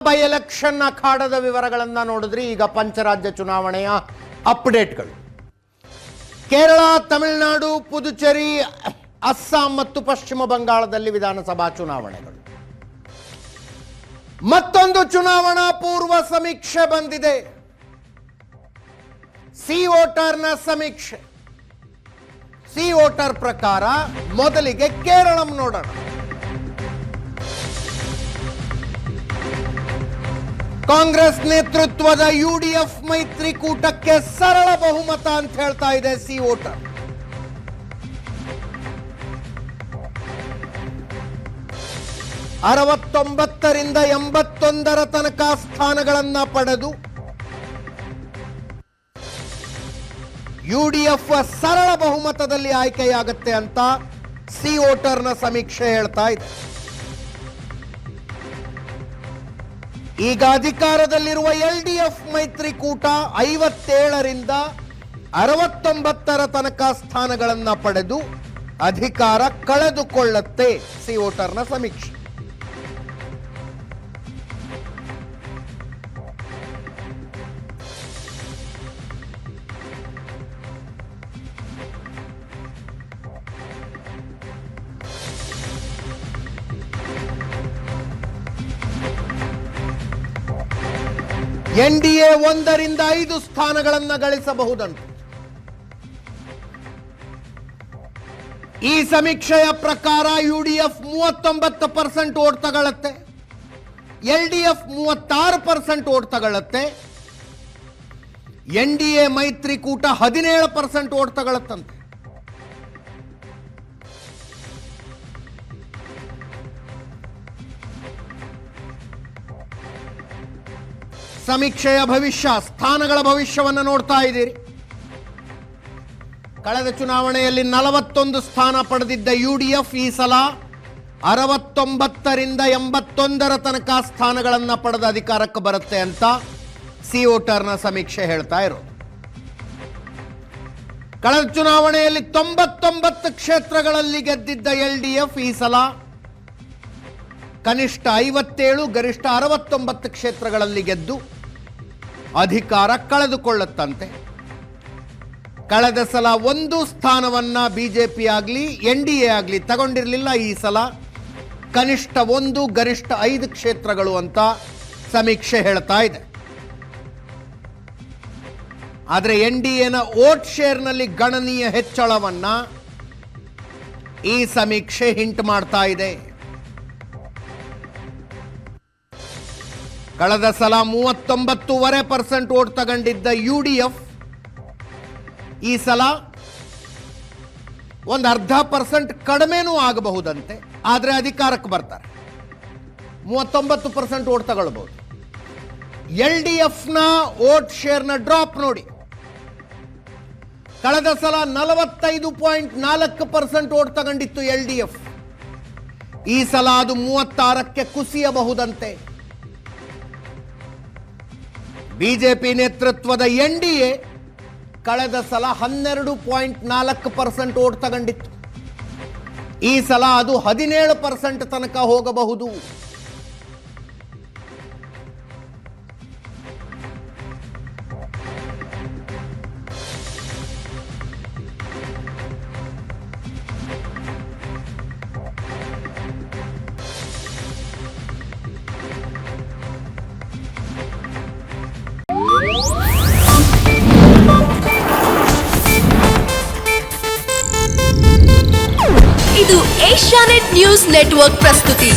By election ಅಖಾಡದ ವಿವರಗಳನ್ನು ನೋಡಿದ್ರೆ ಈಗ ಪಂಚರಾಜ್ಯ ಚುನಾವಣೆಯ ಅಪ್ಡೇಟ್ಗಳು. ಕೇರಳ, ತಮಿಳುನಾಡು, ಪುದುಚೇರಿ, ಅಸ್ಸಾಂ ಮತ್ತು ಪಶ್ಚಿಮ ಬಂಗಾಳದಲ್ಲಿ ವಿಧಾನಸಭಾ ಚುನಾವಣೆಗಳು. ಮತ್ತೊಂದು ಚುನಾವಣಾ ಪೂರ್ವ ಸಮೀಕ್ಷೆ ಬಂದಿದೆ. ಸಿ ವೋಟರ್ನ ಸಮೀಕ್ಷೆ. ಸಿ ವೋಟರ್ ಪ್ರಕಾರ ಮೊದಲಿಗೆ ಕೇರಳಂ ನೋಡೋಣ. ಕಾಂಗ್ರೆಸ್ ನೇತೃತ್ವದ ಯುಡಿಎಫ್ ಮೈತ್ರಿಕೂಟಕ್ಕೆ ಸರಳ ಬಹುಮತ ಅಂತ ಹೇಳ್ತಾ ಇದೆ ಸಿ ವೋಟರ್. ರಿಂದ 81 ತನಕ ಸ್ಥಾನಗಳನ್ನ ಪಡೆದು ಯುಡಿಎಫ್ ಸರಳ ಬಹುಮತದಲ್ಲಿ ಆಯ್ಕೆಯಾಗುತ್ತೆ ಅಂತ ಸಿ ವೋಟರ್ನ ಸಮೀಕ್ಷೆ ಹೇಳ್ತಾ ಇದೆ. ಈಗ ಅಧಿಕಾರದಲ್ಲಿರುವ ಎಲ್ಡಿಎಫ್ ಮೈತ್ರಿಕೂಟ 57 ರಿಂದ 69 ತನಕ ಸ್ಥಾನಗಳನ್ನ ಪಡೆದು ಅಧಿಕಾರ ಕಳೆದುಕೊಳ್ಳುತ್ತೆ. ಸಿ ವೋಟರ್ನ ಸಮೀಕ್ಷೆ. ಎನ್ಡಿಎ 1 ರಿಂದ 5 ಸ್ಥಾನಗಳನ್ನು ಗಳಿಸಬಹುದಂತೆ. ಈ ಸಮೀಕ್ಷೆಯ ಪ್ರಕಾರ ಯುಡಿಎಫ್ 39% ಓಟ್ ತಗೊಳ್ಳುತ್ತೆ, ಎಲ್ಡಿಎಫ್ 36% ಓಟ್ ತಗೊಳ್ಳುತ್ತೆ, ಎನ್ಡಿಎ ಮೈತ್ರಿಕೂಟ 17% ಓಟ್ ತಗೊಳ್ಳುತ್ತಂತೆ. ಸಮೀಕ್ಷೆಯ ಭವಿಷ್ಯ, ಸ್ಥಾನಗಳ ಭವಿಷ್ಯವನ್ನು ನೋಡ್ತಾ ಇದ್ದೀರಿ. ಕಳೆದ ಚುನಾವಣೆಯಲ್ಲಿ 41 ಸ್ಥಾನ ಪಡೆದಿದ್ದ ಯುಡಿಎಫ್ ಈ ಸಲ 69 ರಿಂದ 81 ತನಕ ಸ್ಥಾನಗಳನ್ನು ಪಡೆದ ಅಧಿಕಾರಕ್ಕೆ ಬರುತ್ತೆ ಅಂತ ಸಿ ವೋಟರ್ನ ಸಮೀಕ್ಷೆ ಹೇಳ್ತಾ ಇರೋದು. ಕಳೆದ ಚುನಾವಣೆಯಲ್ಲಿ 99 ಕ್ಷೇತ್ರಗಳಲ್ಲಿ ಗೆದ್ದಿದ್ದ ಎಲ್ಡಿಎಫ್ ಈ ಸಲ ಕನಿಷ್ಠ 57 ಗರಿಷ್ಠ 69 ಕ್ಷೇತ್ರಗಳಲ್ಲಿ ಗೆದ್ದು ಅಧಿಕಾರ ಕಳೆದುಕೊಳ್ಳುತ್ತಂತೆ. ಕಳೆದ ಸಲ 1 ಸ್ಥಾನವನ್ನ ಬಿಜೆಪಿ ಆಗಲಿ ಎನ್ಡಿಎ ಆಗಲಿ ತಗೊಂಡಿರಲಿಲ್ಲ. ಈ ಸಲ ಕನಿಷ್ಠ 1 ಗರಿಷ್ಠ 5 ಕ್ಷೇತ್ರಗಳು ಅಂತ ಸಮೀಕ್ಷೆ ಹೇಳ್ತಾ ಇದೆ. ಆದರೆ ಎನ್ಡಿಎನ ವೋಟ್ ಶೇರ್ನಲ್ಲಿ ಗಣನೀಯ ಹೆಚ್ಚಳವನ್ನ ಈ ಸಮೀಕ್ಷೆ ಹಿಂಟ್ ಮಾಡ್ತಾ ಇದೆ. ಕಳೆದ ಸಲ 39.5% ವೋಟ್ ತಗೊಂಡಿದ್ದ ಯುಡಿಎಫ್ ಈ ಸಲ 0.5% ಕಡಿಮೆನೂ ಆಗಬಹುದಂತೆ. ಆದರೆ ಅಧಿಕಾರಕ್ಕೆ ಬರ್ತಾರೆ, 39% ವೋಟ್ ತಗೊಳ್ಬಹುದು. ಎಲ್ಡಿಎಫ್ನ ವೋಟ್ ಶೇರ್ನ ಡ್ರಾಪ್ ನೋಡಿ. ಕಳೆದ ಸಲ 45.4% ವೋಟ್ ತಗೊಂಡಿತ್ತು ಎಲ್ಡಿಎಫ್. ಈ ಸಲ ಅದು 36ಕ್ಕೆ ಕುಸಿಯಬಹುದಂತೆ. ಬಿಜೆಪಿ ನೇತೃತ್ವದ ಎನ್ಡಿಎ ಕಳೆದ ಸಲ 12.4% ವೋಟ್ ತಗೊಂಡಿತ್ತು. ಈ ಸಲ ಅದು 17% ತನಕ ಹೋಗಬಹುದು. ಇದು ಏಷ್ಯಾನೆಟ್ ನ್ಯೂಸ್ ನೆಟ್ವರ್ಕ್ ಪ್ರಸ್ತುತಿ.